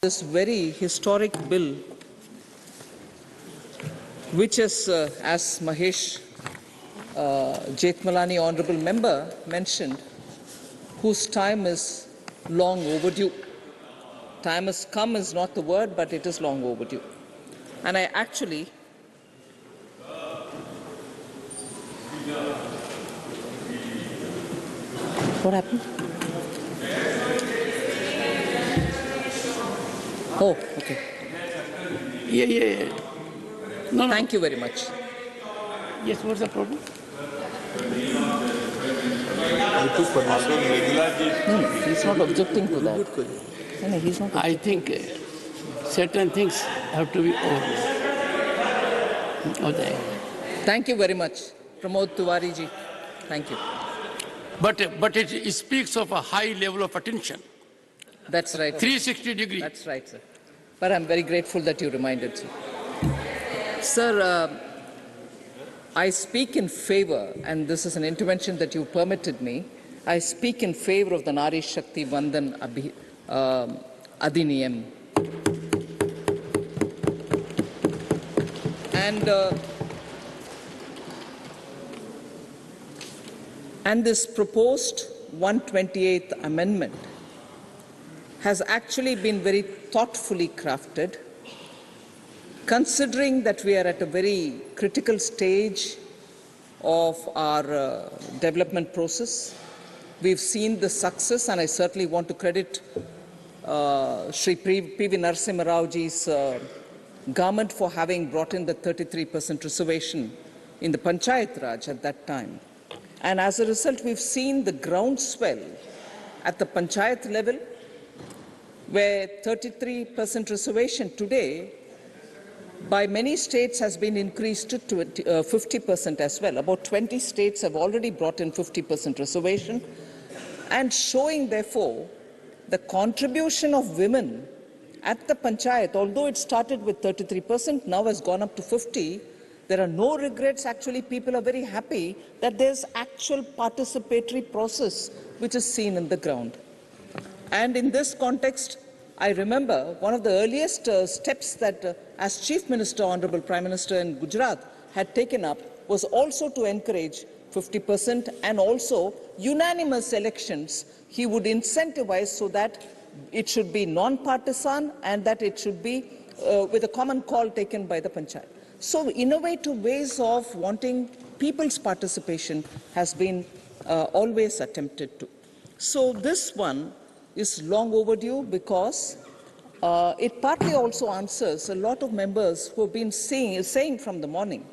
This very historic bill, which is, as Mahesh Jethmalani, Honourable Member, mentioned, whose time is long overdue. Time has come is not the word, but it is long overdue. And I actually what happened? Oh, okay. Yeah. No. Thank you very much. Yes, what's the problem? No, he's not objecting to that. No, he's not. I think certain things have to be over. Thank you very much, Pramod Tiwari ji. Thank you. But it speaks of a high level of attention. That's right. 360 degrees. That's right, sir. But I'm very grateful that you reminded, sir. Sir, I speak in favor, and this is an intervention that you permitted me, I speak in favor of the Nari Shakti Vandan Adhiniyam. And this proposed 128th amendment has actually been very thoughtfully crafted, considering that we are at a very critical stage of our development process. We've seen the success, and I certainly want to credit Shri P.V. Narasimha Rao ji's government for having brought in the 33% reservation in the Panchayat Raj at that time. And as a result, we've seen the groundswell at the Panchayat level, where 33% reservation today by many states has been increased to 50% as well. About 20 states have already brought in 50% reservation, and showing, therefore, the contribution of women at the Panchayat, although it started with 33%, now has gone up to 50%. There are no regrets. Actually, people are very happy that there's actual participatory process which is seen in the ground. And in this context, I remember one of the earliest steps that as Chief Minister, Honourable Prime Minister in Gujarat had taken up was also to encourage 50% and also unanimous elections. He would incentivize so that it should be non-partisan and that it should be with a common call taken by the Panchayat. So innovative ways of wanting people's participation has been always attempted to. So this one is long overdue because it partly also answers a lot of members who have been saying from the morning,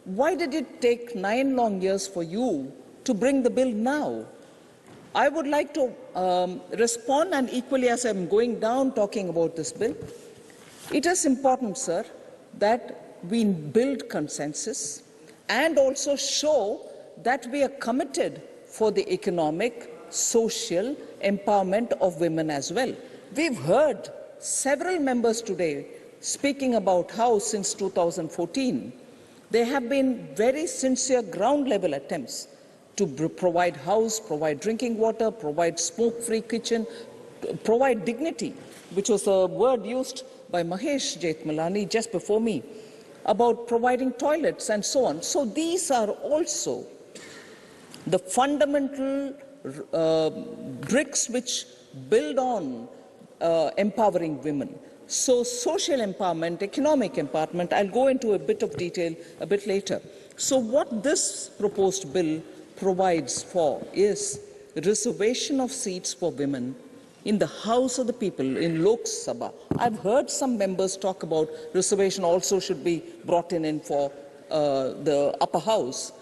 why did it take 9 long years for you to bring the bill now? I would like to respond, and equally as I'm going down talking about this bill, it is important, sir, that we build consensus and also show that we are committed for the economic, social empowerment of women as well. We've heard several members today speaking about how since 2014 there have been very sincere ground-level attempts to provide house, provide drinking water, provide smoke-free kitchen, provide dignity, which was a word used by Mahesh Jethmalani just before me, about providing toilets and so on. So these are also the fundamental bricks which build on empowering women. So social empowerment, economic empowerment, I'll go into a bit of detail a bit later. So what this proposed bill provides for is reservation of seats for women in the House of the People, in Lok Sabha. I've heard some members talk about reservation also should be brought in for the upper house.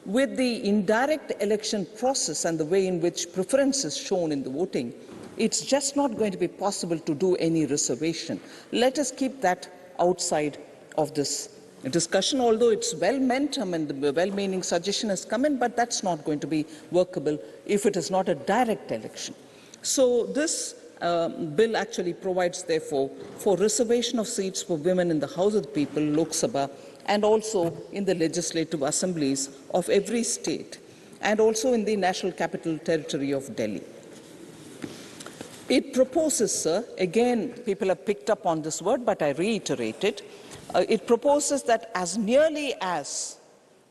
With the indirect election process and the way in which preference is shown in the voting, it's just not going to be possible to do any reservation. Let us keep that outside of this discussion, although it's well-meant. I mean, the well-meaning suggestion has come in, but that's not going to be workable if it is not a direct election. So this bill actually provides, therefore, for reservation of seats for women in the House of the People, Lok Sabha, and also in the legislative assemblies of every state, and also in the National Capital Territory of Delhi. It proposes, sir, again, people have picked up on this word, but I reiterate it. It proposes that as nearly as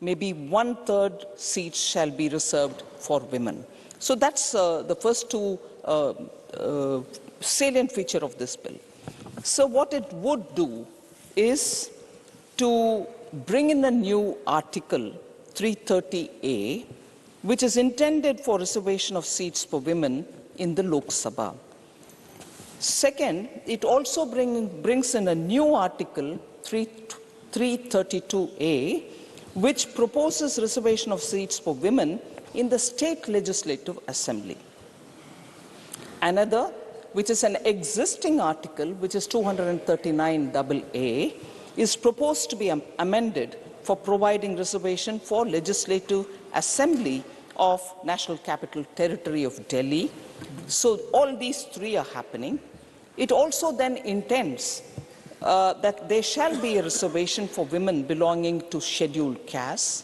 maybe 1/3 seats shall be reserved for women. So that's the first two salient feature of this bill. So what it would do is to bring in a new article 330A, which is intended for reservation of seats for women in the Lok Sabha. Second, it also brings in a new article 332A, which proposes reservation of seats for women in the state legislative assembly. Another, which is an existing article, which is 239AA, is proposed to be amended for providing reservation for legislative assembly of National Capital Territory of Delhi. So all these three are happening. It also then intends that there shall be a reservation for women belonging to scheduled castes,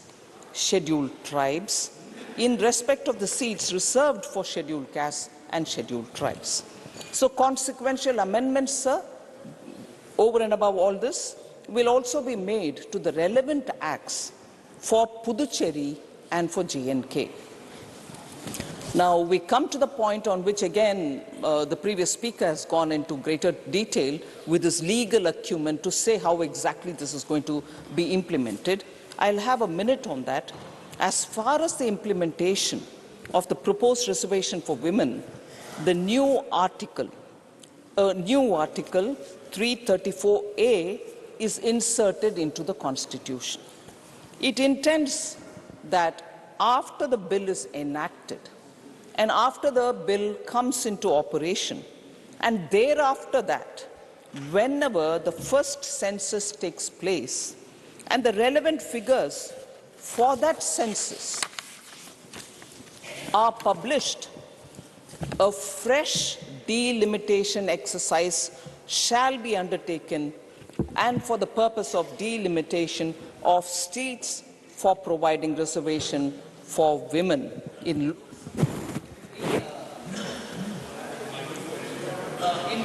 scheduled tribes, in respect of the seats reserved for scheduled castes and scheduled tribes. So consequential amendments, sir, over and above all this, will also be made to the relevant acts for Puducherry and for J&K. Now, we come to the point on which, again, the previous speaker has gone into greater detail with his legal acumen to say how exactly this is going to be implemented. I'll have a minute on that. As far as the implementation of the proposed reservation for women, the new article 334A is inserted into the Constitution. It intends that after the bill is enacted, and after the bill comes into operation, and thereafter that, whenever the first census takes place, and the relevant figures for that census are published, a fresh delimitation exercise shall be undertaken, and for the purpose of delimitation of seats for providing reservation for women in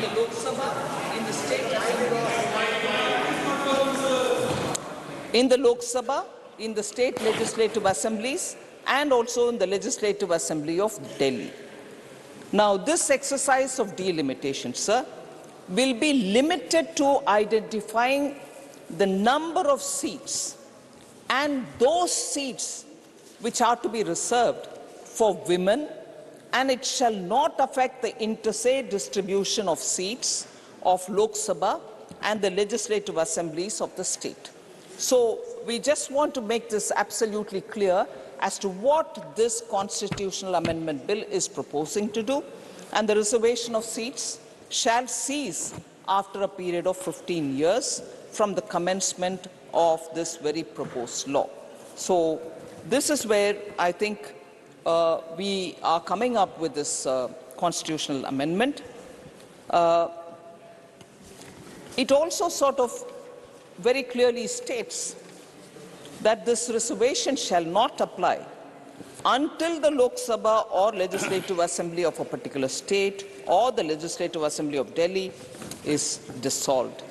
the Lok Sabha, in the state in the Lok Sabha, in the state legislative assemblies, and also in the Legislative Assembly of Delhi. Now, this exercise of delimitation, sir, will be limited to identifying the number of seats and those seats which are to be reserved for women, and it shall not affect the interstate distribution of seats of Lok Sabha and the legislative assemblies of the state. So we just want to make this absolutely clear as to what this constitutional amendment bill is proposing to do, and the reservation of seats shall cease after a period of 15 years from the commencement of this very proposed law. So this is where I think we are coming up with this constitutional amendment. It also sort of very clearly states that this reservation shall not apply until the Lok Sabha or Legislative Assembly of a particular state or the Legislative Assembly of Delhi is dissolved.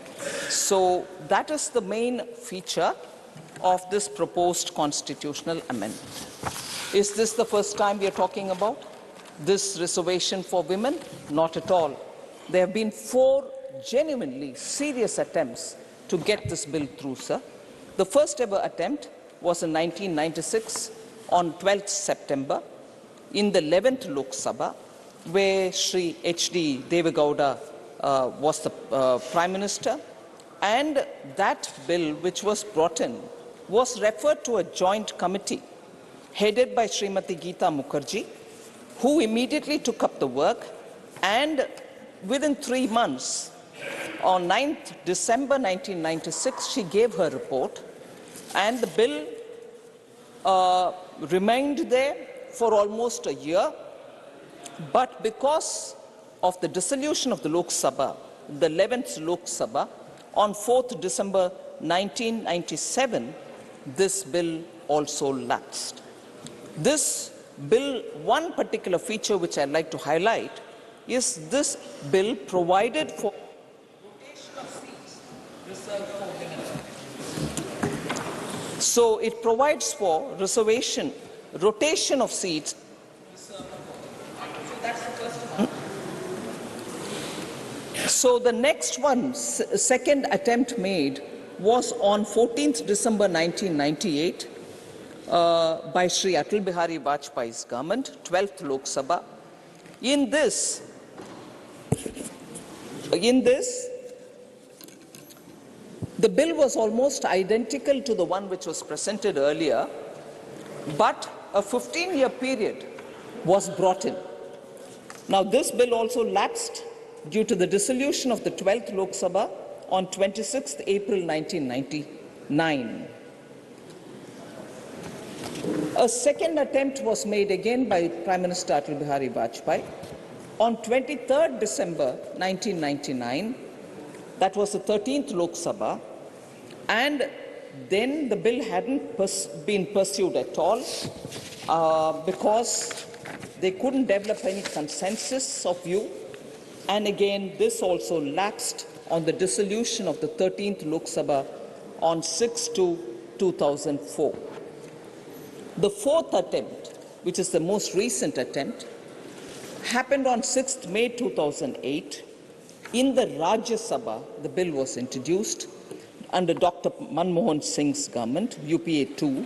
So that is the main feature of this proposed constitutional amendment. Is this the first time we are talking about this reservation for women? Not at all. There have been 4 genuinely serious attempts to get this bill through, sir. The first ever attempt was in 1996 on 12th September in the 11th Lok Sabha, where Sri H.D. Devegowda was the Prime Minister, and that bill which was brought in was referred to a joint committee headed by Srimati Geeta Mukherjee, who immediately took up the work, and within 3 months, on 9th December 1996, she gave her report, and the bill remained there for almost a year. But because of the dissolution of the Lok Sabha, the 11th Lok Sabha, on 4th December 1997, this bill also lapsed. This bill, one particular feature which I'd like to highlight, is this bill provided for rotation of seats reserved for women. So it provides for rotation of seats. So that's the first one. So the next one, second attempt made, was on 14th December 1998 by Sri Atal Bihari Vajpayee's government, 12th Lok Sabha. In this, the bill was almost identical to the one which was presented earlier, but a 15-year period was brought in. Now, this bill also lapsed due to the dissolution of the 12th Lok Sabha on 26th April 1999. A second attempt was made again by Prime Minister Atal Bihari Vajpayee on 23rd December 1999. That was the 13th Lok Sabha, and then the bill hadn't been pursued at all because they couldn't develop any consensus of view. And again, this also lapsed on the dissolution of the 13th Lok Sabha on 6/2/2004. The fourth attempt, which is the most recent attempt, happened on 6th May 2008. In the Rajya Sabha, the bill was introduced under Dr. Manmohan Singh's government, UPA 2,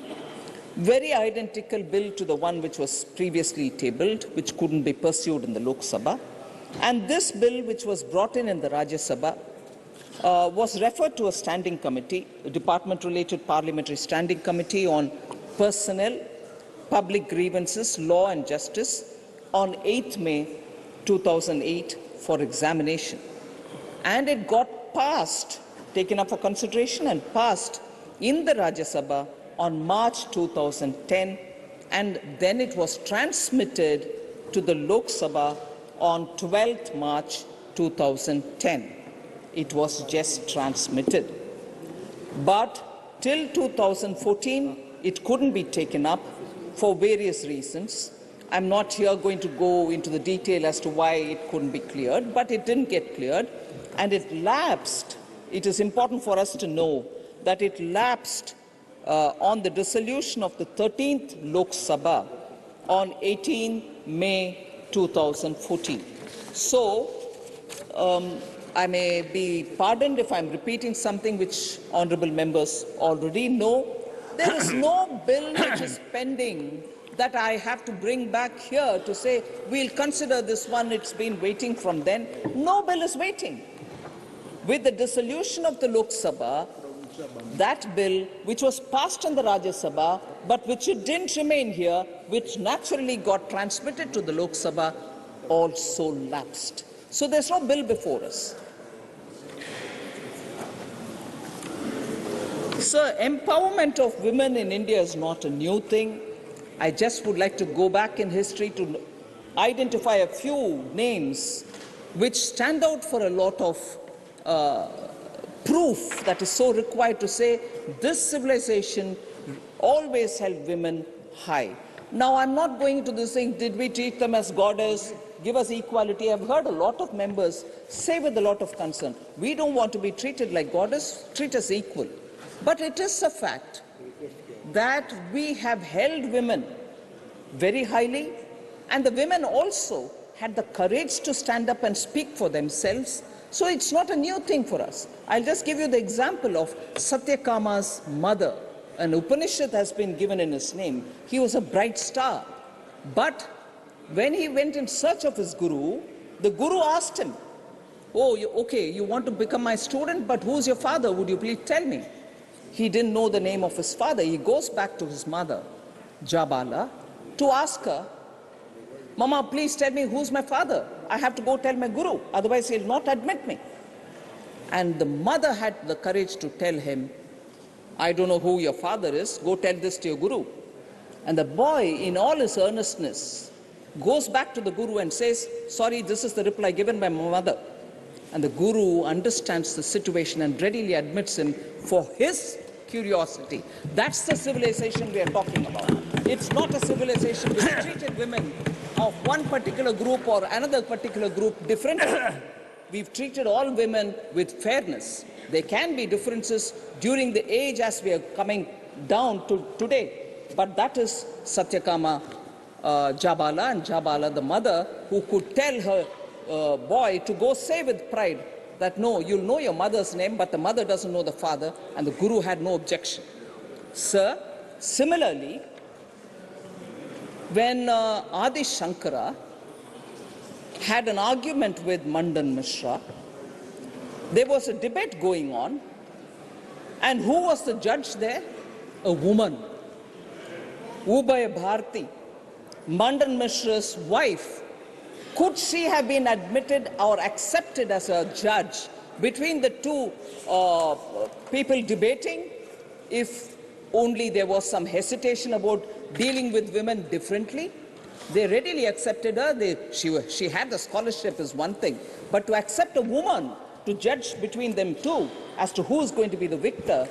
very identical bill to the one which was previously tabled, which couldn't be pursued in the Lok Sabha. And this bill, which was brought in the Rajya Sabha, was referred to a standing committee, a department-related parliamentary standing committee on personnel, public grievances, law and justice on 8th May 2008 for examination. And it got passed, taken up for consideration and passed in the Rajya Sabha on March 2010, and then it was transmitted to the Lok Sabha on 12th March 2010. It was just transmitted. But till 2014, it couldn't be taken up for various reasons. I'm not here going to go into the detail as to why it couldn't be cleared, but it didn't get cleared, and it lapsed. It is important for us to know that it lapsed on the dissolution of the 13th Lok Sabha on 18 May 2014. So, I may be pardoned if I'm repeating something which honourable members already know. There is no bill which is pending that I have to bring back here to say, we'll consider this one, it's been waiting from then. No bill is waiting. With the dissolution of the Lok Sabha, that bill, which was passed in the Rajya Sabha, but which it didn't remain here, which naturally got transmitted to the Lok Sabha, also lapsed. So there's no bill before us. Sir, empowerment of women in India is not a new thing. I just would like to go back in history to identify a few names which stand out for a lot of proof that is so required to say this civilization always held women high. Now, I'm not going to this thing, did we treat them as goddess, give us equality? I've heard a lot of members say with a lot of concern, we don't want to be treated like goddess, treat us equal. But it is a fact that we have held women very highly, and the women also had the courage to stand up and speak for themselves. So it's not a new thing for us. I'll just give you the example of Satyakama's mother. An Upanishad has been given in his name. He was a bright star. But when he went in search of his guru, the guru asked him, oh, okay, you want to become my student, but who's your father? Would you please tell me? He didn't know the name of his father. He goes back to his mother, Jabala, to ask her, Mama, please tell me who's my father. I have to go tell my guru, otherwise he'll not admit me. And the mother had the courage to tell him, I don't know who your father is, go tell this to your guru. And the boy, in all his earnestness, goes back to the guru and says, sorry, this is the reply given by my mother. And the guru understands the situation and readily admits him for his curiosity. That's the civilization we are talking about. It's not a civilization which treated women of one particular group or another particular group differently. We've treated all women with fairness. There can be differences during the age as we are coming down to today. But that is Satyakama Jabala, and Jabala, the mother, who could tell her boy to go say with pride that no, you'll know your mother's name, but the mother doesn't know the father, and the Guru had no objection. Sir, similarly, when Adi Shankara had an argument with Vandan Mishra, there was a debate going on, and who was the judge there? A woman, Ubaya Bharti, Vandan Mishra's wife. Could she have been admitted or accepted as a judge between the two people debating if only there was some hesitation about dealing with women differently? They readily accepted her. She had the scholarship is one thing, but to accept a woman to judge between them two as to who is going to be the victor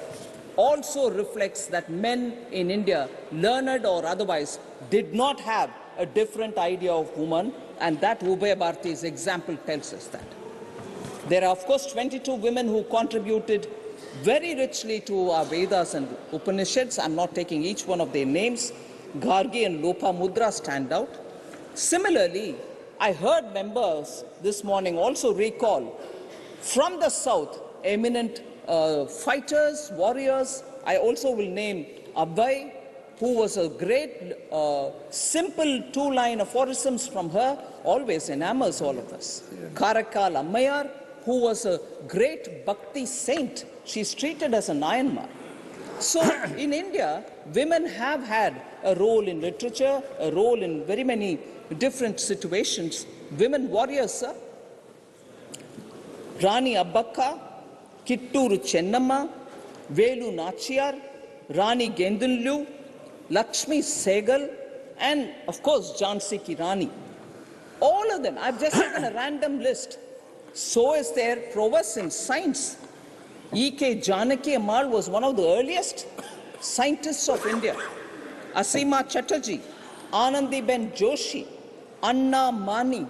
also reflects that men in India, learned or otherwise, did not have a different idea of woman, and that Ubaya Bharti's example tells us that. There are, of course, 22 women who contributed very richly to our Vedas and Upanishads. I'm not taking each one of their names. Gargi and Lopamudra stand out. Similarly, I heard members this morning also recall from the south eminent fighters, warriors. I also will name Abhay, who was a great, simple two-line aphorisms from her, always enamels all of us. Karakal Ammayar, who was a great bhakti saint. She's treated as a Nayanmar. So in India, women have had a role in literature, a role in very many different situations. Women warriors, sir. Rani Abbakka, Kitturu Chennamma, Velu Nachiyar, Rani Gendunlu, Lakshmi Segal, and of course Jhansi Ki Rani. All of them, I've just taken a random list. So is their prowess in science. E.K. Janaki Ammal was one of the earliest scientists of India. Asima Chatterjee, Anandi Ben Joshi, Anna Mani,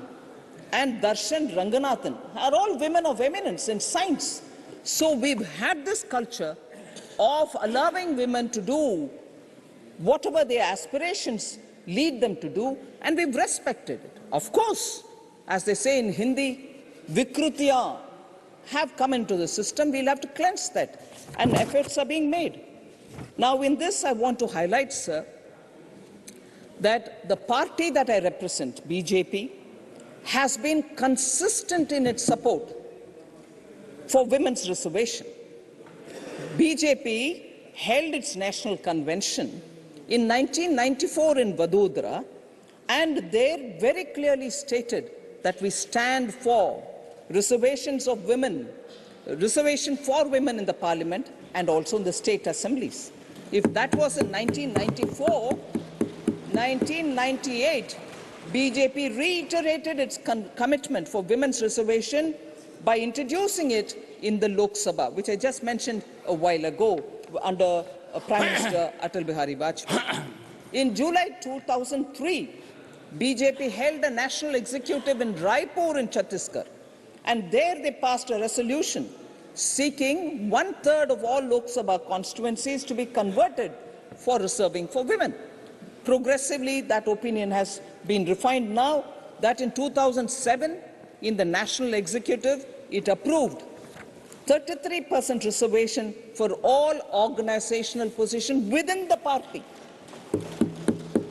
and Darshan Ranganathan are all women of eminence in science. So we've had this culture of allowing women to do whatever their aspirations lead them to do, and we've respected it. Of course, as they say in Hindi, Vikrutiya have come into the system. We'll have to cleanse that, and efforts are being made. Now, in this, I want to highlight, sir, that the party that I represent, BJP, has been consistent in its support for women's reservation. BJP held its national convention in 1994 in Vadodara, and there very clearly stated that we stand for reservations of women, reservation for women in the parliament and also in the state assemblies. If that was in 1994, 1998, BJP reiterated its commitment for women's reservation by introducing it in the Lok Sabha, which I just mentioned a while ago under Prime Minister Atal Bihari Vajpayee. In July 2003, BJP held a national executive in Raipur in Chhattisgarh, and there they passed a resolution seeking 1/3 of all Lok Sabha constituencies to be converted for reserving for women. Progressively, that opinion has been refined now that in 2007, in the national executive, it approved 33% reservation for all organizational positions within the party.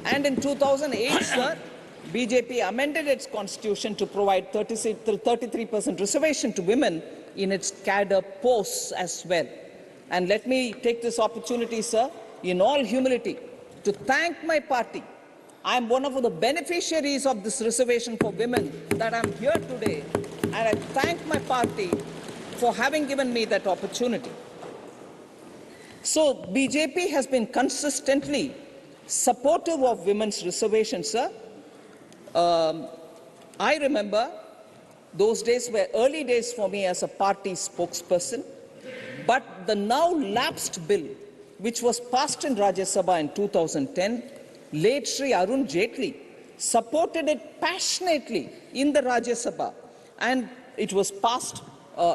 And in 2008, sir, BJP amended its constitution to provide 33% reservation to women in its cadre posts as well. And let me take this opportunity, sir, in all humility, to thank my party. I am one of the beneficiaries of this reservation for women that I am here today, and I thank my party for having given me that opportunity. So BJP has been consistently supportive of women's reservations, sir. I remember those days were early days for me as a party spokesperson, but the now lapsed bill, which was passed in Rajya Sabha in 2010, late Sri Arun Jaitley supported it passionately in the Rajya Sabha, and it was passed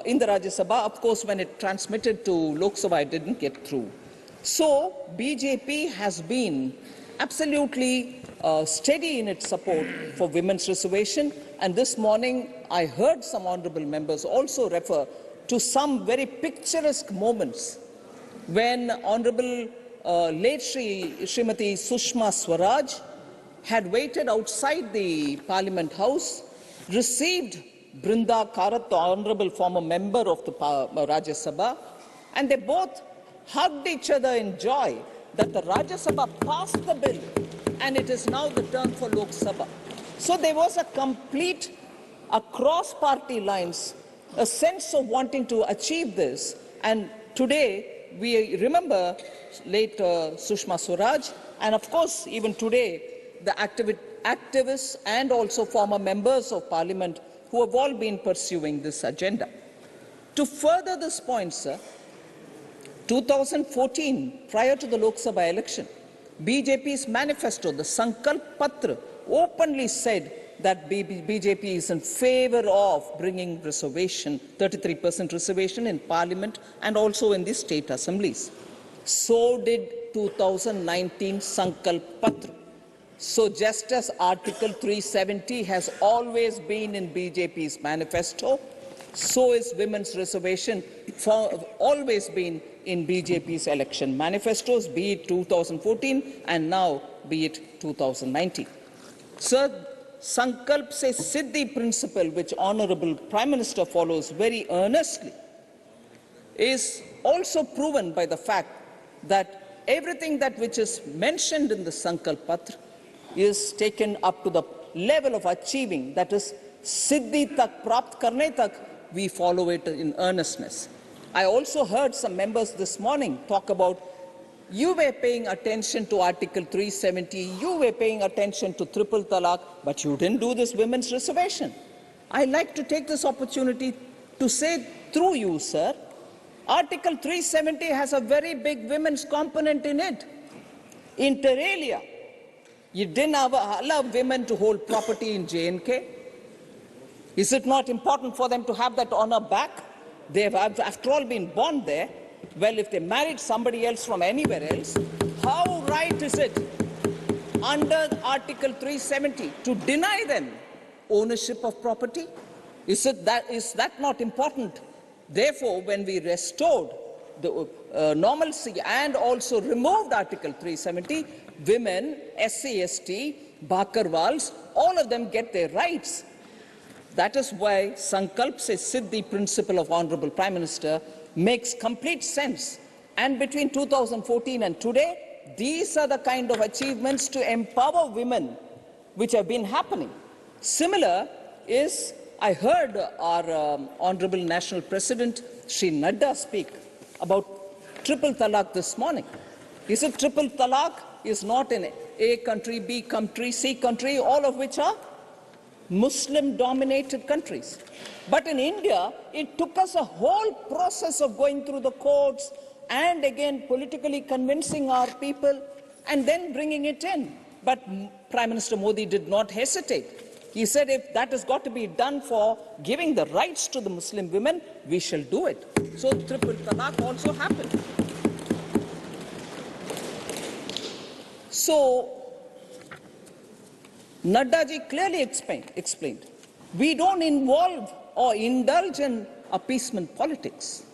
in the Rajya Sabha. Of course, when it transmitted to Lok Sabha, it didn't get through. So, BJP has been absolutely steady in its support for women's reservation, and this morning I heard some honourable members also refer to some very picturesque moments when Honourable late Srimati Sushma Swaraj had waited outside the Parliament House, received Brinda Karat, the Honourable former member of the Rajya Sabha, and they both hugged each other in joy that the Rajya Sabha passed the bill and it is now the turn for Lok Sabha. So there was a complete, across party lines, a sense of wanting to achieve this, and today we remember late Sushma Swaraj, and of course even today the activists and also former members of Parliament who have all been pursuing this agenda. To further this point, sir, 2014, prior to the Lok Sabha election, BJP's manifesto, the Sankalp Patra, openly said that BJP is in favour of bringing reservation, 33% reservation in Parliament and also in the state assemblies. So did 2019 Sankalp Patra. So just as Article 370 has always been in BJP's manifesto, so is women's reservation always been in BJP's election manifestos, be it 2014 and now be it 2019. Sir, Sankalp se Siddhi principle, which Honourable Prime Minister follows very earnestly, is also proven by the fact that everything that which is mentioned in the Sankalp Patra is taken up to the level of achieving, that is, Siddhi tak prapt karne tak, we follow it in earnestness. I also heard some members this morning talk about, you were paying attention to Article 370, you were paying attention to triple talaq, but you didn't do this women's reservation. I'd like to take this opportunity to say through you, sir, Article 370 has a very big women's component in it. Inter alia, you didn't allow women to hold property in J&K. Is it not important for them to have that honor back? They have, after all, been born there. Well, if they married somebody else from anywhere else, how right is it under Article 370 to deny them ownership of property? Is that not important? Therefore, when we restored the normalcy and also removed Article 370, women, SC, ST, Bakarwals, all of them get their rights. That is why Sankalp se Siddhi principle of Honourable Prime Minister makes complete sense. And between 2014 and today, these are the kind of achievements to empower women which have been happening. Similar is, I heard our Honourable National President, Sri Nadda, speak about triple talaq this morning. He said triple talaq is not in A country, B country, C country, all of which are Muslim-dominated countries. But in India, it took us a whole process of going through the courts and again politically convincing our people and then bringing it in. But Prime Minister Modi did not hesitate. He said if that has got to be done for giving the rights to the Muslim women, we shall do it. So triple talaq also happened. So Nadda ji clearly explained, we don't involve or indulge in appeasement politics.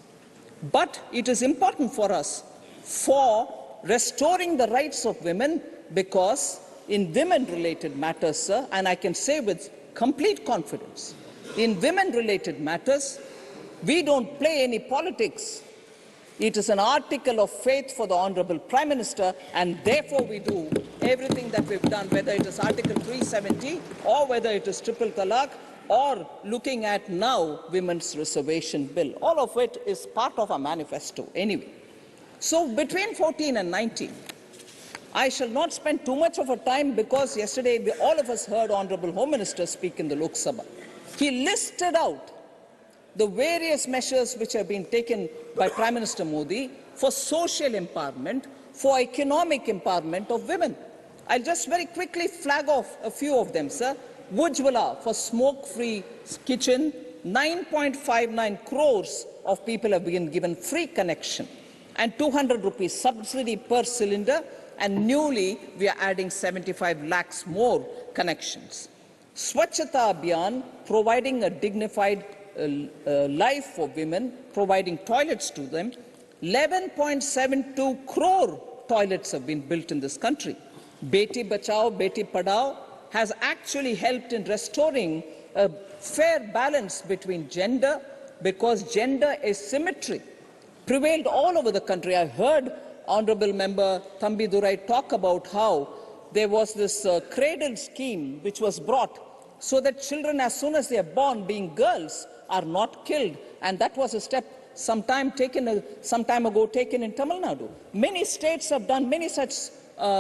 But it is important for us for restoring the rights of women, because in women-related matters, sir, and I can say with complete confidence, in women-related matters, we don't play any politics. It is an article of faith for the Honourable Prime Minister, and therefore we do everything that we've done, whether it is Article 370 or whether it is triple talaq or looking at now women's reservation bill. All of it is part of our manifesto anyway. So between 14 and 19, I shall not spend too much of a time, because yesterday all of us heard Honourable Home Minister speak in the Lok Sabha. He listed out the various measures which have been taken by Prime Minister Modi for social empowerment, for economic empowerment of women. I'll just very quickly flag off a few of them, sir. Ujjwala for smoke-free kitchen, 9.59 crores of people have been given free connection and 200 rupees subsidy per cylinder, and newly we are adding 75 lakhs more connections. Swachhata Abhiyan, providing a dignified life for women, providing toilets to them. 11.72 crore toilets have been built in this country. Beti Bachao, Beti Padhao has actually helped in restoring a fair balance between gender, because gender asymmetry prevailed all over the country. I heard Honourable Member Thambi Durai talk about how there was this cradle scheme which was brought so that children, as soon as they are born, being girls, are not killed, and that was a step some time ago taken in Tamil Nadu. Many states have done many such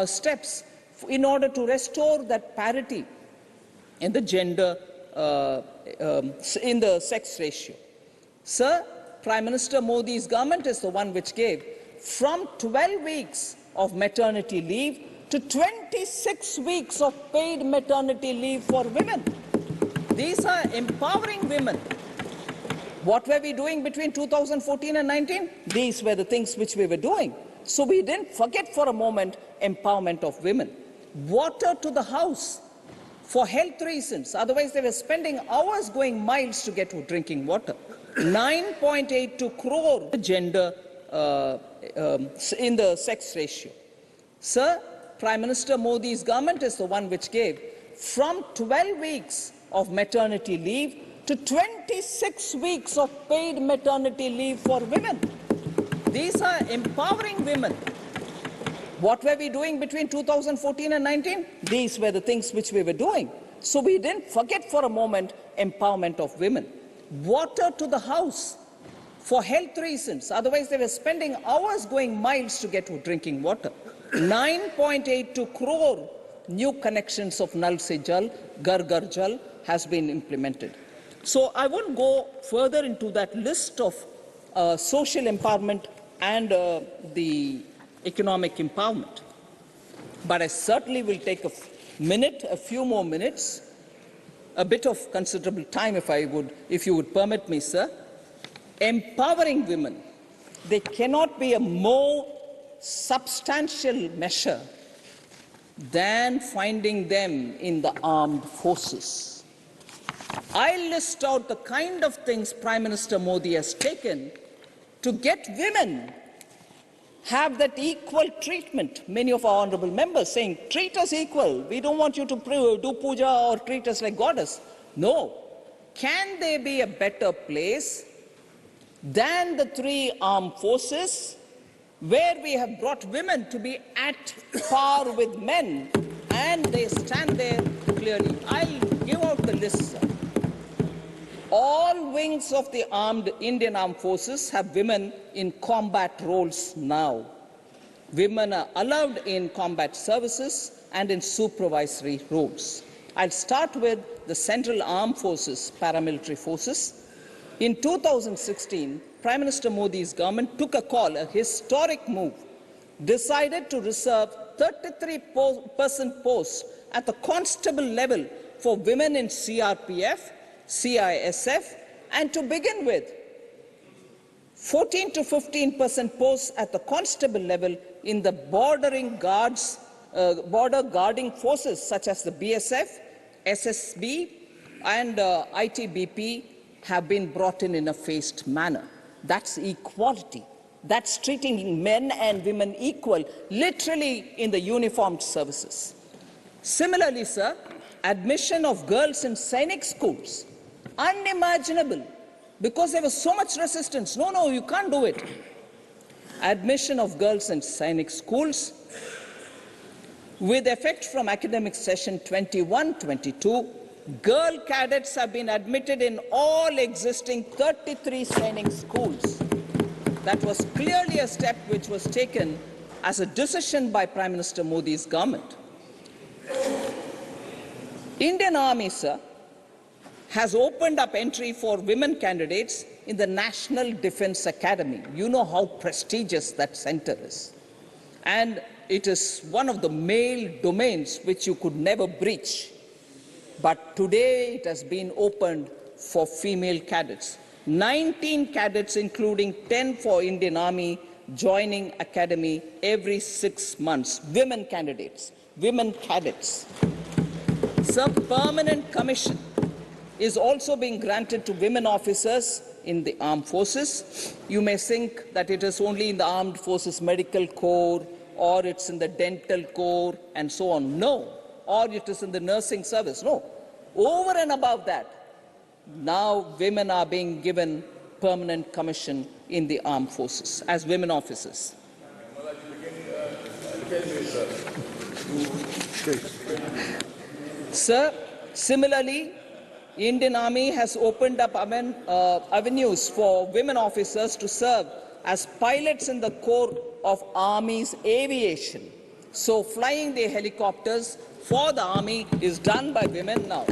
steps in order to restore that parity in the gender, in the sex ratio. Sir, Prime Minister Modi's government is the one which gave from 12 weeks of maternity leave to 26 weeks of paid maternity leave for women. These are empowering women. What were we doing between 2014 and 19? These were the things which we were doing. So we didn't forget for a moment empowerment of women. Water to the house for health reasons. Otherwise, they were spending hours going miles to get to drinking water. 9.82 crore gender in the sex ratio. Sir, Prime Minister Modi's government is the one which gave from 12 weeks of maternity leave to 26 weeks of paid maternity leave for women. These are empowering women. What were we doing between 2014 and 19? These were the things which we were doing. So we didn't forget for a moment empowerment of women. Water to the house for health reasons. Otherwise, they were spending hours going miles to get to drinking water. 9.82 crore new connections of Nal Se Jal, Gar Gar Jal has been implemented. So I won't go further into that list of social empowerment and the economic empowerment. But I certainly will take a few more minutes, a bit of considerable time if you would permit me, sir. Empowering women, there cannot be a more substantial measure than finding them in the armed forces. I list out the kind of things Prime Minister Modi has taken to get women have that equal treatment. Many of our honourable members saying, treat us equal. We don't want you to do puja or treat us like goddess. No. Can there be a better place than the three armed forces where we have brought women to be at par with men, and they stand there clearly? I'll give out the list, sir. All wings of the Indian Armed Forces have women in combat roles now. Women are allowed in combat services and in supervisory roles. I'll start with the Central Armed Forces, paramilitary forces. In 2016, Prime Minister Modi's government took a call, a historic move, decided to reserve 33% posts at the constable level for women in CRPF, CISF, and to begin with, 14 to 15% posts at the constable level in the border guarding forces such as the BSF, SSB, and ITBP have been brought in a phased manner. That's equality. That's treating men and women equal, literally in the uniformed services. Similarly, sir, admission of girls in Sainik schools, unimaginable, because there was so much resistance. No, you can't do it. Admission of girls in Sainik schools, with effect from academic session 21-22, girl cadets have been admitted in all existing 33 Sainik schools. That was clearly a step which was taken as a decision by Prime Minister Modi's government. Indian Army, sir, has opened up entry for women candidates in the National Defence Academy. You know how prestigious that centre is. And it is one of the male domains which you could never breach. But today it has been opened for female cadets. 19 cadets, including 10 for Indian Army, joining academy every 6 months. Women candidates, women cadets. Some permanent commission is also being granted to women officers in the armed forces. You may think that it is only in the armed forces medical corps, or it's in the dental corps and so on. No. Or it is in the nursing service. No. Over and above that, now women are being given permanent commission in the armed forces as women officers. Sir, similarly, Indian Army has opened up avenues for women officers to serve as pilots in the core of Army's aviation. So flying the helicopters for the Army is done by women now.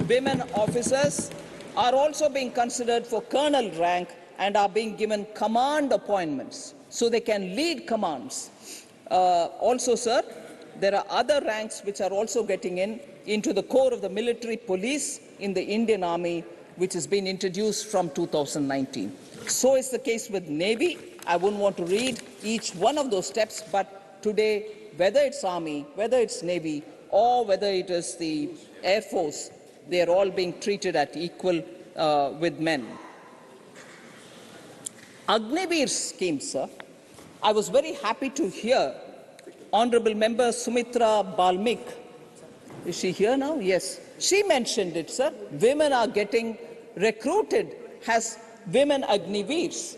Women officers are also being considered for colonel rank and are being given command appointments, so they can lead commands. Also, sir, there are other ranks which are also getting into the core of the military police in the Indian Army, which has been introduced from 2019. So is the case with Navy. I wouldn't want to read each one of those steps, but today, whether it's Army, whether it's Navy, or whether it is the Air Force, they are all being treated at equal with men. Agniveer scheme, sir. I was very happy to hear Honourable Member Sumitra Balmik. Is she here now? Yes. She mentioned it, sir. Women are getting recruited as women Agniveers.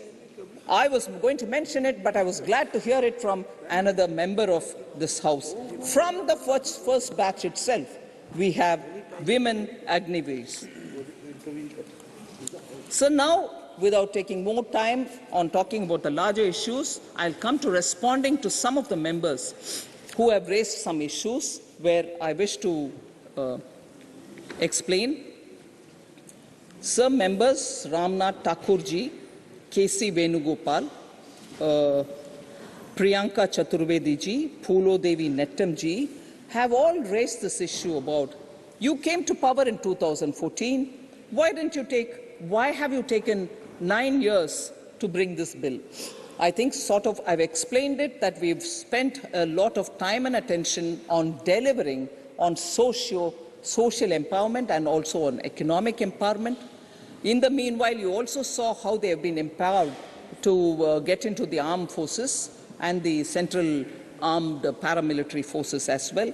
I was going to mention it, but I was glad to hear it from another member of this House. From the first batch itself, we have women Agniveers. So now, without taking more time on talking about the larger issues, I'll come to responding to some of the members who have raised some issues where I wish to explain. Some members, Ramnath Thakurji, K.C. Venugopal, Priyanka Chaturvedi ji, Phulo Devi Nettam ji, have all raised this issue about, you came to power in 2014, why have you taken 9 years to bring this bill? I think I've explained it, that we've spent a lot of time and attention on delivering on social empowerment and also on economic empowerment. In the meanwhile, you also saw how they have been empowered to get into the armed forces and the central armed paramilitary forces as well.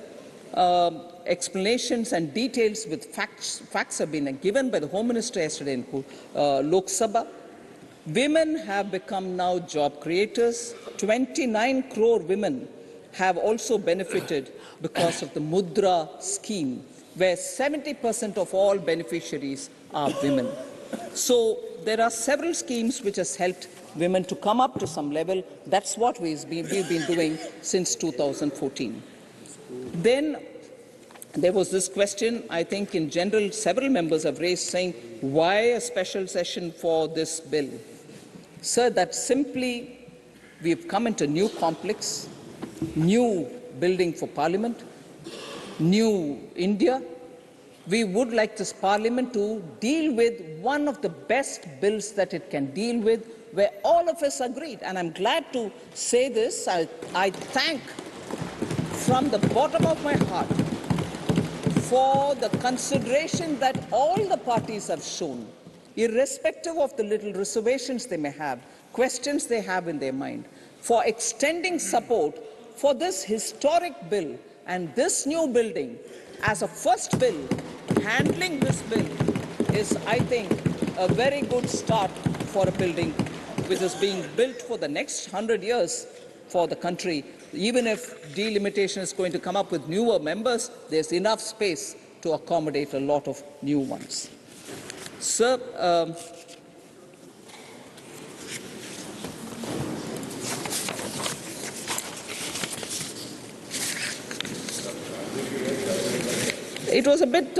Explanations and details with facts have been given by the Home Minister yesterday in Lok Sabha. Women have become now job creators. 29 crore women have also benefited because of the Mudra scheme, where 70% of all beneficiaries are women. So there are several schemes which has helped women to come up to some level. That's what we've been doing since 2014. Then there was this question, I think in general several members have raised, saying, why a special session for this bill? Sir, that simply we've come into a new complex, new building for Parliament, new India. We would like this Parliament to deal with one of the best bills that it can deal with, where all of us agreed. And I'm glad to say this. I thank from the bottom of my heart for the consideration that all the parties have shown, irrespective of the little reservations they may have, questions they have in their mind, for extending support for this historic bill and this new building as a first bill. Handling this bill is, I think, a very good start for a building which is being built for the next 100 years for the country. Even if delimitation is going to come up with newer members, there's enough space to accommodate a lot of new ones. Sir, it was a bit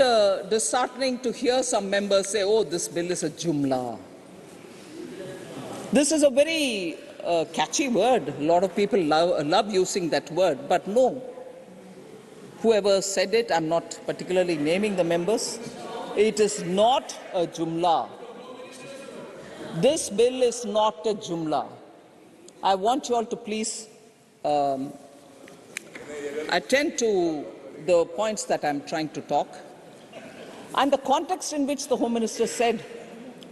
disheartening to hear some members say, oh, this bill is a jumla. This is a very catchy word. A lot of people love using that word, but no. Whoever said it, I'm not particularly naming the members, it is not a jumla. This bill is not a jumla. I want you all to please attend to the points that I'm trying to talk. And the context in which the Home Minister said,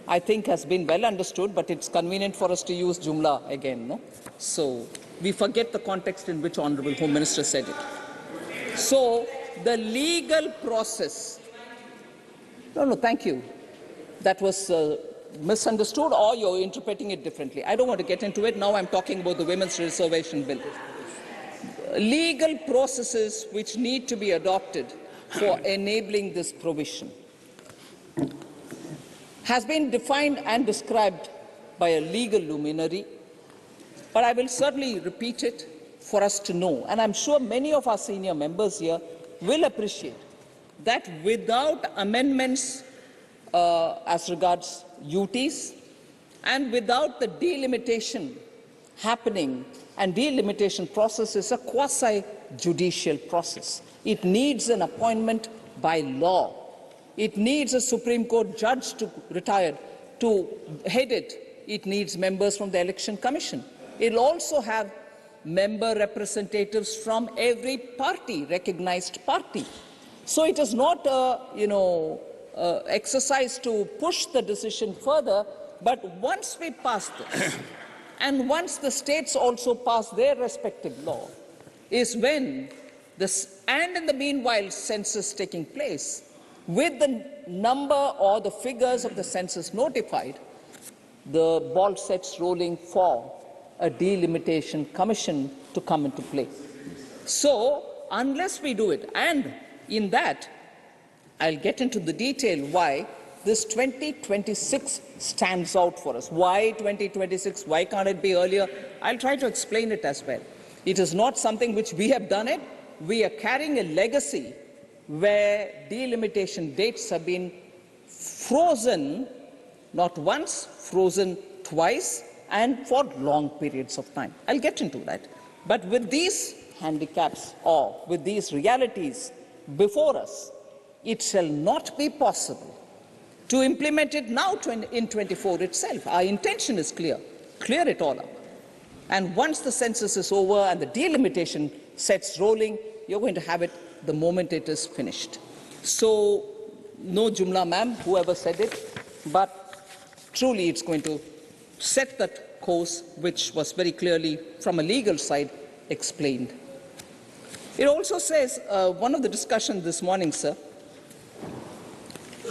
I think, has been well understood, but it's convenient for us to use jumla again, no? So we forget the context in which Honorable Home Minister said it. So the legal process, no, thank you. That was misunderstood, or you're interpreting it differently. I don't want to get into it. Now I'm talking about the Women's Reservation Bill. Legal processes which need to be adopted for enabling this provision has been defined and described by a legal luminary, but I will certainly repeat it for us to know, and I'm sure many of our senior members here will appreciate that without amendments as regards UTs and without the delimitation happening, and delimitation process is a quasi-judicial process. It needs an appointment by law. It needs a Supreme Court judge to retire to head it. It needs members from the Election Commission. It will also have member representatives from every party, recognized party. So it is not a exercise to push the decision further, but once we pass this, and once the states also pass their respective law, is when this, and in the meanwhile census taking place, with the number or the figures of the census notified, the ball sets rolling for a delimitation commission to come into play. So unless we do it, and in that I'll get into the detail why this 2026 stands out for us. Why 2026? Why can't it be earlier? I'll try to explain it as well. It is not something which we have done it. We are carrying a legacy where delimitation dates have been frozen, not once, frozen twice, and for long periods of time. I'll get into that. But with these handicaps or with these realities before us, it shall not be possible to implement it now in 24 itself. Our intention is clear. Clear it all up. And once the census is over and the delimitation sets rolling, you're going to have it the moment it is finished. So, no jumla, ma'am, whoever said it, but truly it's going to set that course which was very clearly, from a legal side, explained. It also says, one of the discussions this morning, sir,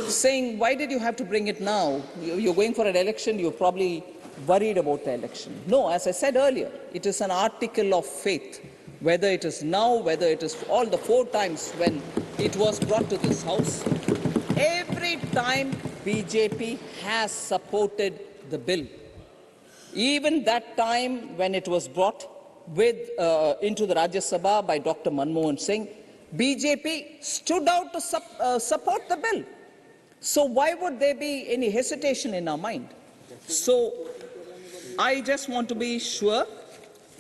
saying, why did you have to bring it now? You're going for an election, you're probably worried about the election. No, as I said earlier, it is an article of faith. Whether it is now, whether it is all the 4 times when it was brought to this House, every time BJP has supported the bill. Even that time when it was brought into the Rajya Sabha by Dr. Manmohan Singh, BJP stood out to support the bill. So why would there be any hesitation in our mind? So I just want to be sure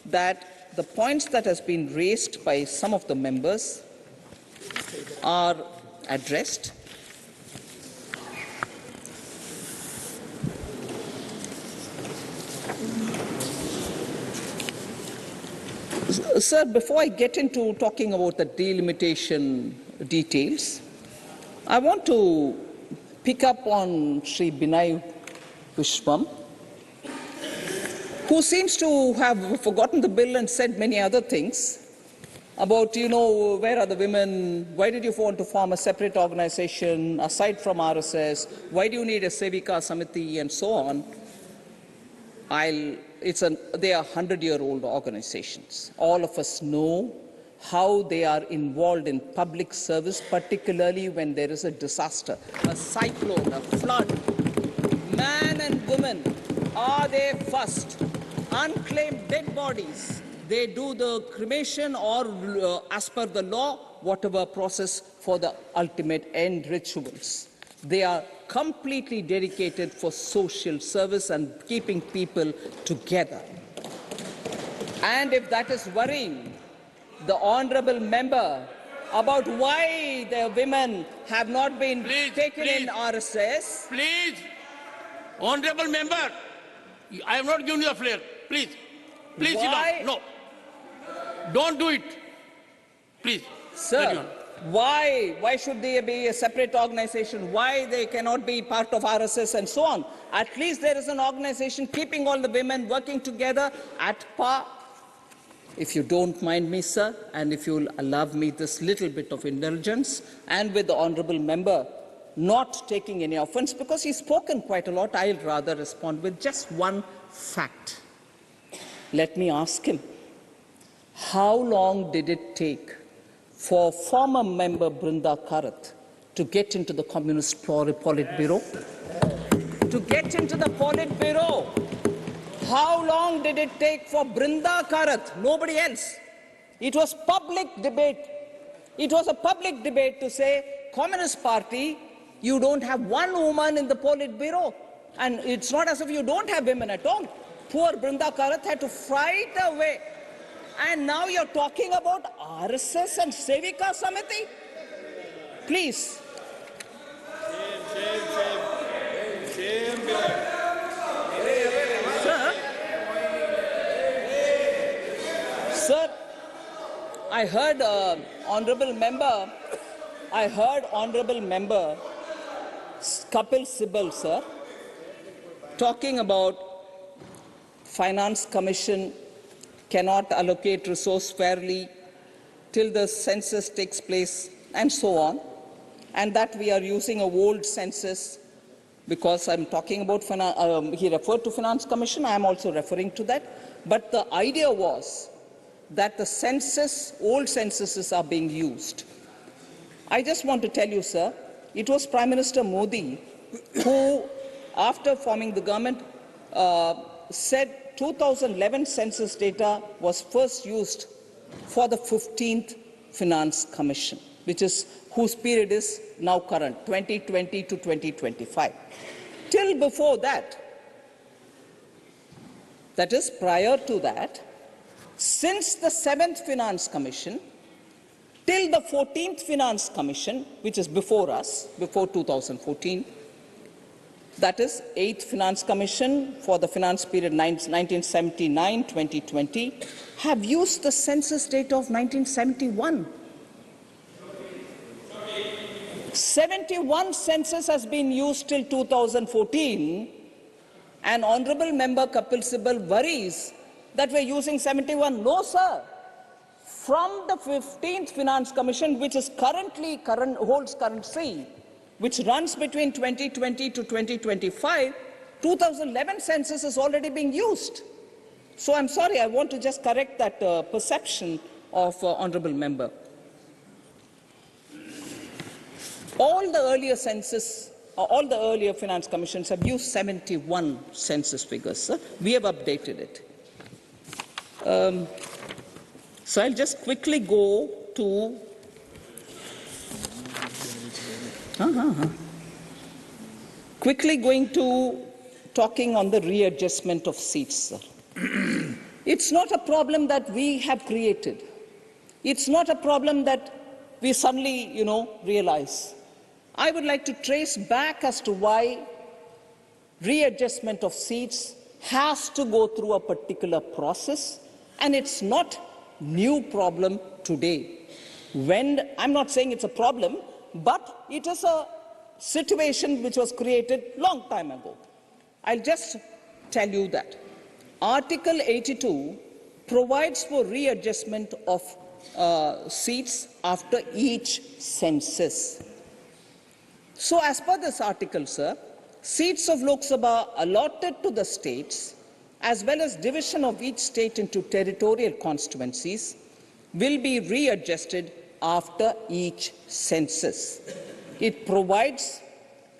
that the points that has been raised by some of the members are addressed. Sir, before I get into talking about the delimitation details, I want to pick up on Sri Binay Vishwam, who seems to have forgotten the bill and said many other things about, where are the women, why did you want to form a separate organization aside from RSS, why do you need a Sevika Samiti and so on. They are 100-year-old organizations. All of us know how they are involved in public service, particularly when there is a disaster, a cyclone, a flood. Man and woman are there first. Unclaimed dead bodies, they do the cremation or, as per the law, whatever process for the ultimate end rituals. They are completely dedicated for social service and keeping people together. And if that is worrying the honourable member about why the women have not been taken in RSS. Please, honourable member, I have not given you a flare. Please, please sit down. No, don't do it. Please. Sir, why should they be a separate organization? Why they cannot be part of RSS and so on? At least there is an organization keeping all the women working together at par. If you don't mind me, sir, and if you will allow me this little bit of indulgence, and with the honourable member not taking any offence, because he's spoken quite a lot, I'll rather respond with just one fact. Let me ask him, how long did it take for former member Brinda Karat to get into the Communist Politburo? To get into the Politburo? How long did it take for Brinda Karat? Nobody else. It was public debate. It was a public debate to say, Communist Party, you don't have one woman in the Politburo. And it's not as if you don't have women at all. Poor Brinda Karat had to fight away. And now you're talking about RSS and Sevika Samiti? Please. Sir, I heard honourable member Kapil Sibal, sir, talking about Finance Commission cannot allocate resource fairly till the census takes place and so on, and that we are using a old census because I'm talking about, he referred to Finance Commission, I am also referring to that, but the idea was that the census, old censuses are being used. I just want to tell you, sir, it was Prime Minister Modi who, after forming the government, said 2011 census data was first used for the 15th Finance Commission, whose period is now current, 2020 to 2025. Till before that, that is prior to that, since the 7th Finance Commission till the 14th Finance Commission, which is before us, before 2014, that is 8th Finance Commission for the finance period 1979-2020, have used the census data of 1971. 71 census has been used till 2014, and Honourable Member Kapil Sibal worries that we're using 71. No, sir. From the 15th Finance Commission, which is holds currency, which runs between 2020 to 2025, 2011 census is already being used. So I'm sorry, I want to just correct that perception of Honourable Member. All the earlier census, all the earlier Finance Commissions have used 71 census figures, sir. We have updated it. So I'll just quickly go to quickly going to talking on the readjustment of seats, sir. It's not a problem that we have created. It's not a problem that we suddenly, realize. I would like to trace back as to why readjustment of seats has to go through a particular process, and it's not new problem today. I'm not saying it's a problem, but it is a situation which was created long time ago. I'll just tell you that Article 82 provides for readjustment of seats after each census. So as per this article, sir, seats of Lok Sabha allotted to the states, as well as division of each state into territorial constituencies, will be readjusted after each census. It provides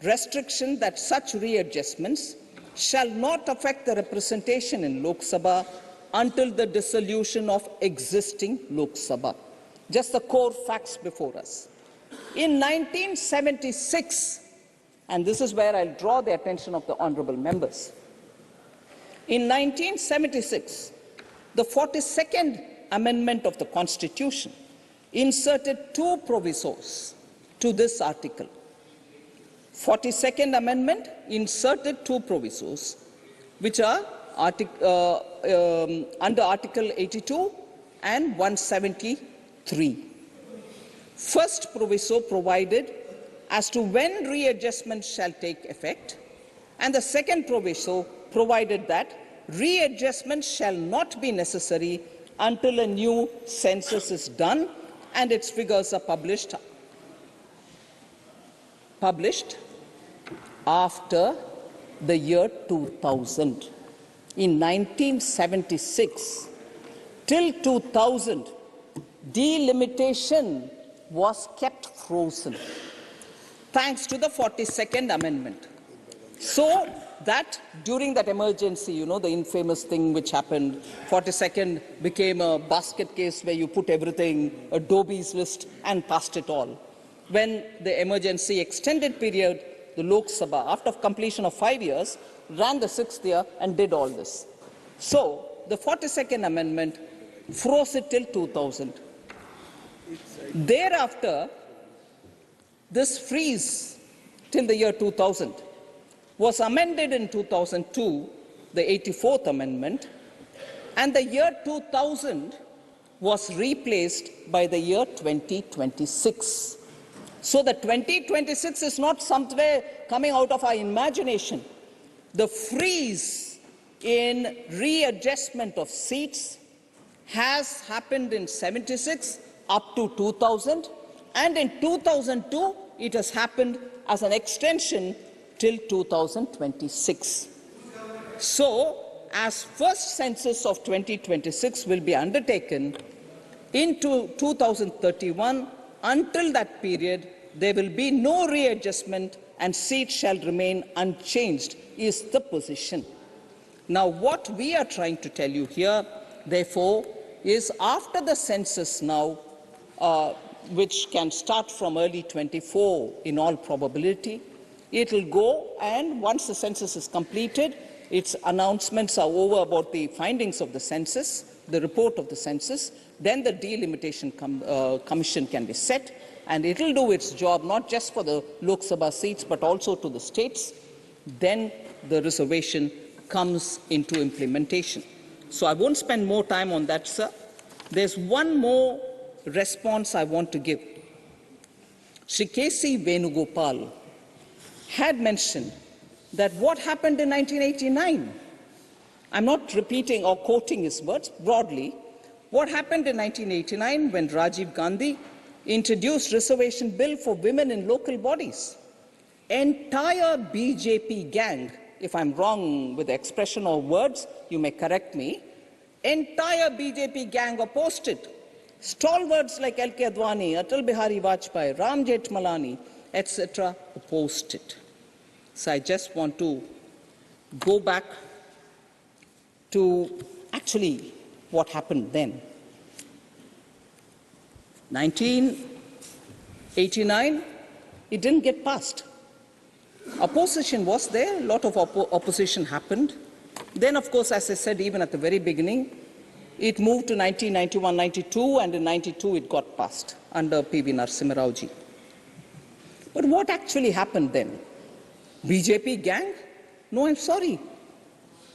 restriction that such readjustments shall not affect the representation in Lok Sabha until the dissolution of existing Lok Sabha. Just the core facts before us. In 1976, and this is where I'll draw the attention of the honourable members, in 1976, the 42nd Amendment of the Constitution inserted two provisos to this article. 42nd Amendment inserted two provisos, which are under Article 82 and 173. First proviso provided as to when readjustment shall take effect, and the second proviso provided that readjustment shall not be necessary until a new census is done and its figures are published after the year 2000. In 1976 till 2000, delimitation was kept frozen, thanks to the 42nd Amendment. So that during that emergency, you know, the infamous thing which happened, 42nd became a basket case where you put everything, Adobe's list, and passed it all. When the emergency extended period, the Lok Sabha, after completion of 5 years, ran the 6th year and did all this. So the 42nd Amendment froze it till 2000. Thereafter, this freeze till the year 2000 was amended in 2002, the 84th Amendment, and the year 2000 was replaced by the year 2026. So the 2026 is not somewhere coming out of our imagination. The freeze in readjustment of seats has happened in 76 up to 2000, and in 2002 it has happened as an extension till 2026. So, as first census of 2026 will be undertaken into 2031, until that period there will be no readjustment and seats shall remain unchanged, is the position. Now, what we are trying to tell you here, therefore, is after the census now, which can start from early 24 in all probability, it will go, and once the census is completed, its announcements are over about the findings of the census, the report of the census, then the delimitation commission can be set, and it will do its job not just for the Lok Sabha seats but also to the states. Then the reservation comes into implementation. So I won't spend more time on that, sir. There's one more response I want to give. Shri K.C. Venugopal had mentioned that what happened in 1989, I'm not repeating or quoting his words, broadly, what happened in 1989 when Rajiv Gandhi introduced reservation bill for women in local bodies. Entire BJP gang, if I'm wrong with the expression or words, you may correct me, entire BJP gang opposed it. Stalwarts like L.K. Advani, Atal Bihari Vajpayee, Ram Jethmalani, etc. opposed it. So I just want to go back to actually what happened then. 1989, it didn't get passed. Opposition was there, a lot of opposition happened. Then, of course, as I said, even at the very beginning, it moved to 1991-92, and in 92 it got passed under P.V. Narasimha Rao ji. But what actually happened then? BJP gang? No, I'm sorry.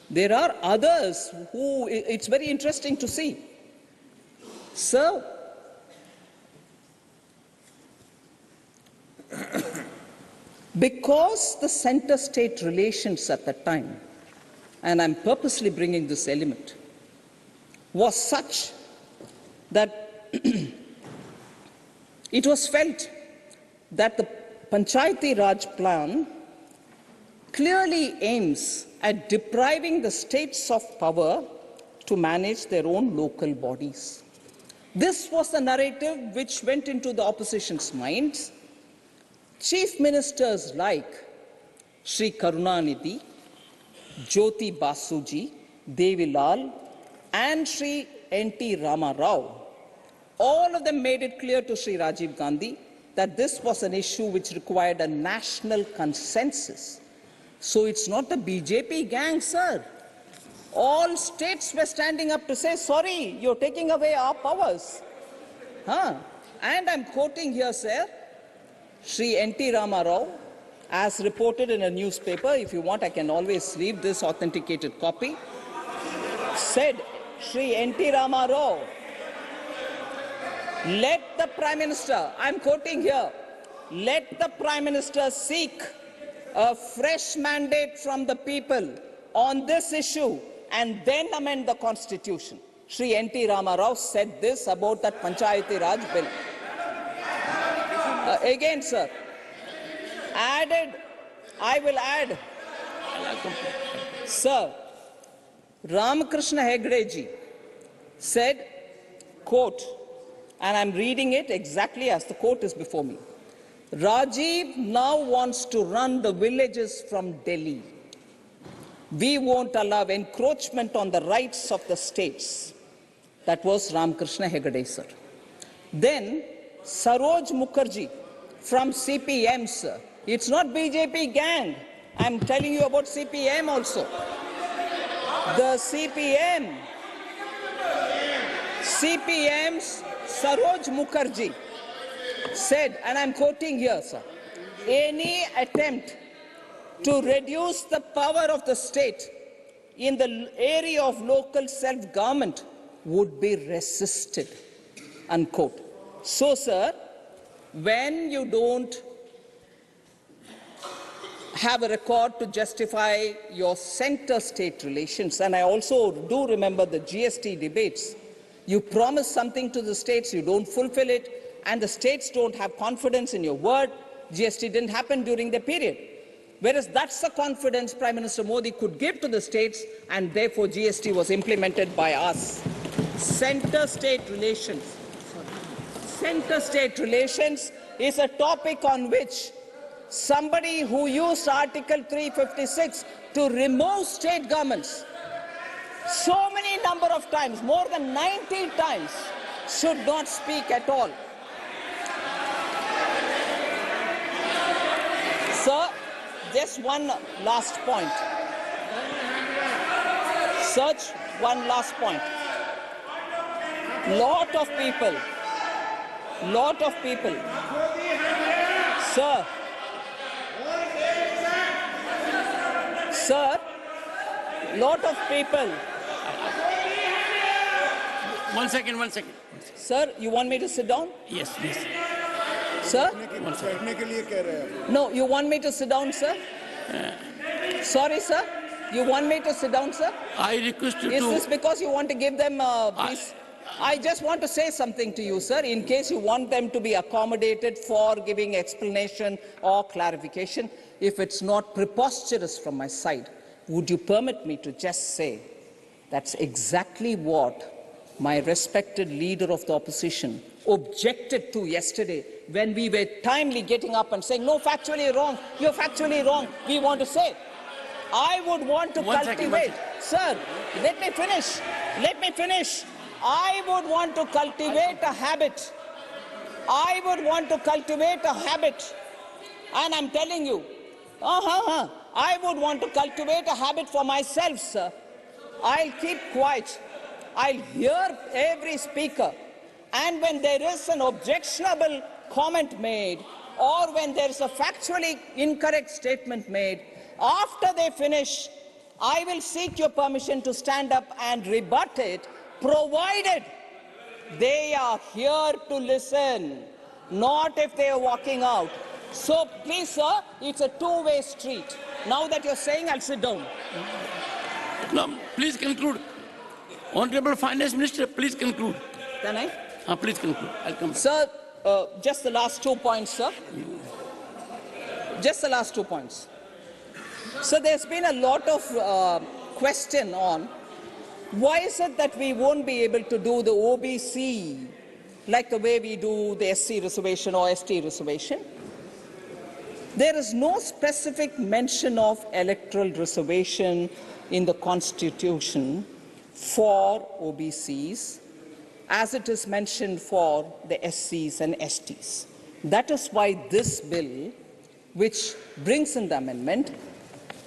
There are others who, it's very interesting to see. Sir, because the center-state relations at that time, and I'm purposely bringing this element, was such that it was felt that the Panchayati Raj plan clearly aims at depriving the states of power to manage their own local bodies. This was the narrative which went into the opposition's minds. Chief ministers like Sri Karunanidhi, Jyoti Basuji, Devi Lal, and Sri N.T. Rama Rao, all of them made it clear to Sri Rajiv Gandhi that this was an issue which required a national consensus. So it's not the BJP gang, sir. all states were standing up to say, sorry, you're taking away our powers. And I'm quoting here, sir, Sri N.T. Rama Rao, as reported in a newspaper. If you want, I can always leave this authenticated copy. Said Sri N.T. Rama Rao, let the Prime Minister, I'm quoting here, let the Prime Minister seek a fresh mandate from the people on this issue and then amend the Constitution. Sri N.T. Rama Rao said this about that Panchayati Raj bill. Again, sir, I will add, sir, Ramakrishna Hegde ji said, quote, and I'm reading it exactly as the quote is before me. Rajiv now wants to run the villages from Delhi. We won't allow encroachment on the rights of the states. That was Ramakrishna Hegde, sir. Then Saroj Mukherjee from CPM, sir. It's not BJP gang. I'm telling you about CPM also. The CPM's Saroj Mukherjee said, and I'm quoting here, sir, any attempt to reduce the power of the state in the area of local self-government would be resisted, unquote. So, sir, when you don't have a record to justify your center-state relations, and I also do remember the GST debates, you promise something to the states, you don't fulfill it, and the states don't have confidence in your word. GST didn't happen during the period. Whereas that's the confidence Prime Minister Modi could give to the states, and therefore GST was implemented by us. Center-state relations. Center-state relations is a topic on which somebody who used Article 356 to remove state governments so many number of times, more than 90 times, should not speak at all. Sir, just one last point. Such one last point. Lot of people, sir, lot of people. One second. Sir, you want me to sit down? Yes. Sir? No, you want me to sit down, sir? Sorry, sir. You want me to sit down, sir? I request you Is to... this because you want to give them peace? I just want to say something to you, sir, in case you want them to be accommodated for giving explanation or clarification. If it's not preposterous from my side, would you permit me to just say that's exactly what my respected leader of the opposition objected to yesterday when we were timely getting up and saying, no, factually wrong, you're factually wrong, we want to say. I would want to cultivate, sir, let me finish. I would want to cultivate a habit. And I'm telling you, I would want to cultivate a habit for myself, sir. I'll keep quiet. I'll hear every speaker. And when there is an objectionable comment made, or when there is a factually incorrect statement made, after they finish, I will seek your permission to stand up and rebut it, provided they are here to listen, not if they are walking out. So please, sir, it's a two-way street. Now that you're saying, I'll sit down. No, please conclude. Honorable Finance Minister, please conclude. Can I? Please conclude. I'll come. Sir, just the last 2 points, sir. Just the last 2 points. So there's been a lot of question on why is it that we won't be able to do the OBC like the way we do the SC reservation or ST reservation? There is no specific mention of electoral reservation in the Constitution for OBCs as it is mentioned for the SCs and STs. That is why this bill, which brings in the amendment,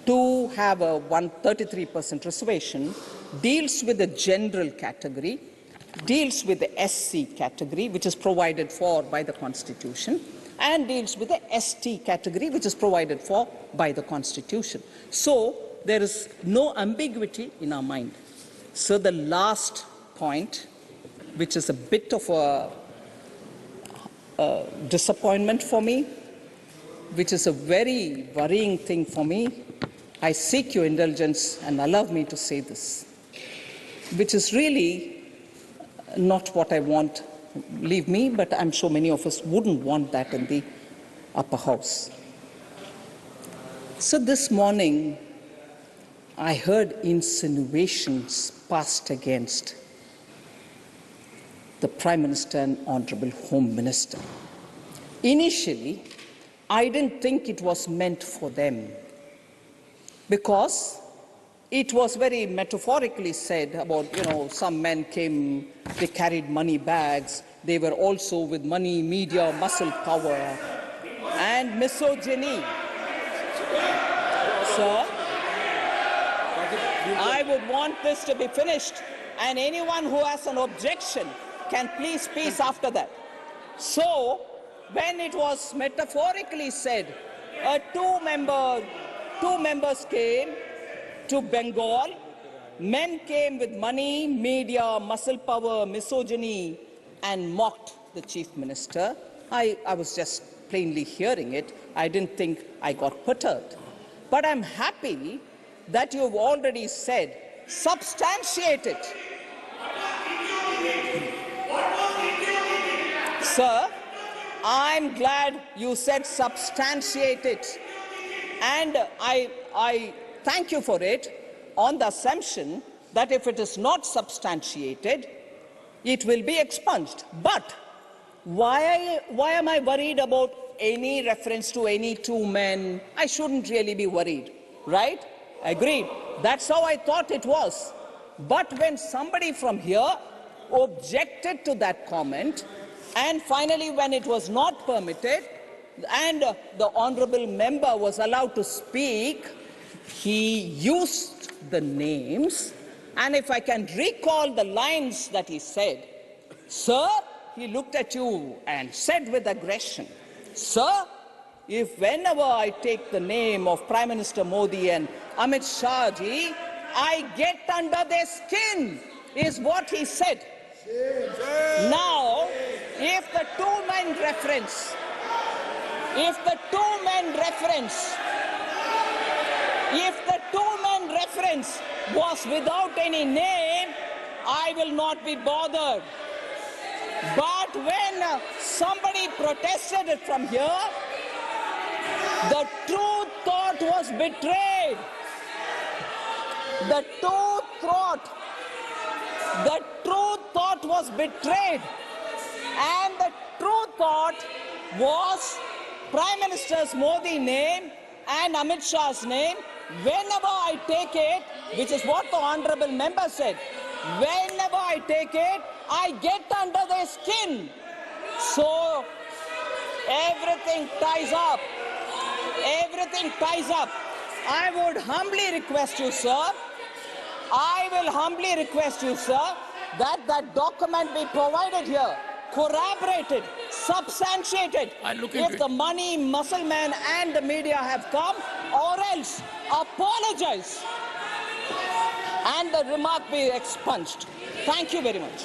to have a 133% reservation deals with the general category, deals with the SC category, which is provided for by the Constitution, and deals with the ST category, which is provided for by the Constitution. So there is no ambiguity in our mind. So the last point, which is a bit of a disappointment for me, which is a very worrying thing for me, I seek your indulgence and allow me to say this, which is really not what I want, leave me, but I'm sure many of us wouldn't want that in the upper house. So this morning, I heard insinuations passed against the Prime Minister and Honourable Home Minister. Initially, I didn't think it was meant for them, because it was very metaphorically said about, some men came, they carried money bags, they were also with money, media, muscle power, and misogyny. Sir, I would want this to be finished, and anyone who has an objection can please speak after that. So, when it was metaphorically said, two members came to Bengal, men came with money, media, muscle power, misogyny, and mocked the Chief Minister, I was just plainly hearing it. I didn't think I got perturbed. But I'm happy that you've already said, substantiate it. Sir, I'm glad you said substantiate it. And I thank you for it on the assumption that if it is not substantiated, it will be expunged. But why am I worried about any reference to any two men? I shouldn't really be worried, right? Agreed. That's how I thought it was. But when somebody from here objected to that comment, and finally when it was not permitted, and the honourable member was allowed to speak, he used the names, and if I can recall the lines that he said, sir, he looked at you and said with aggression, sir, if whenever I take the name of Prime Minister Modi and Amit Shah ji, I get under their skin, is what he said. Now, if the two-man reference was without any name, I will not be bothered. But when somebody protested it from here, the true thought was betrayed. The true thought was betrayed. And the true thought was Prime Minister's Modi name and Amit Shah's name. Whenever I take it, which is what the honourable member said, whenever I take it, I get under their skin. So everything ties up. Everything ties up. I would humbly request you, sir, that that document be provided here, corroborated, substantiated, if the money, muscle man and the media have come, or else apologize and the remark be expunged. Thank you very much.